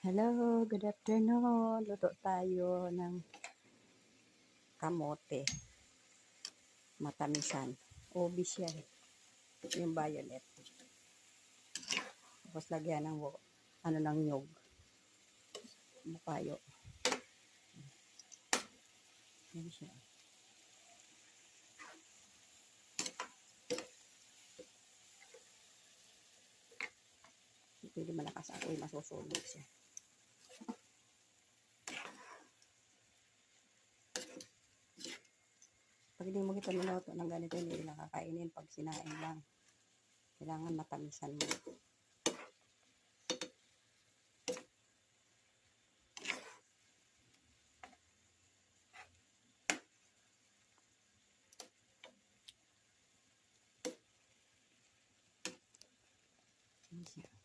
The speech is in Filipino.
Hello, good afternoon. Luto tayo ng kamote. Matamisan. Obis yan. Yung violet. Tapos lagyan ng ng nyog. Bukayo. Yan siya. Pwede malakas ako yung masusunog siya. Pag hindi mo kita niluto ng ganito, hindi nakakainin pag sinain lang. Kailangan matamisan mo. Yan siya.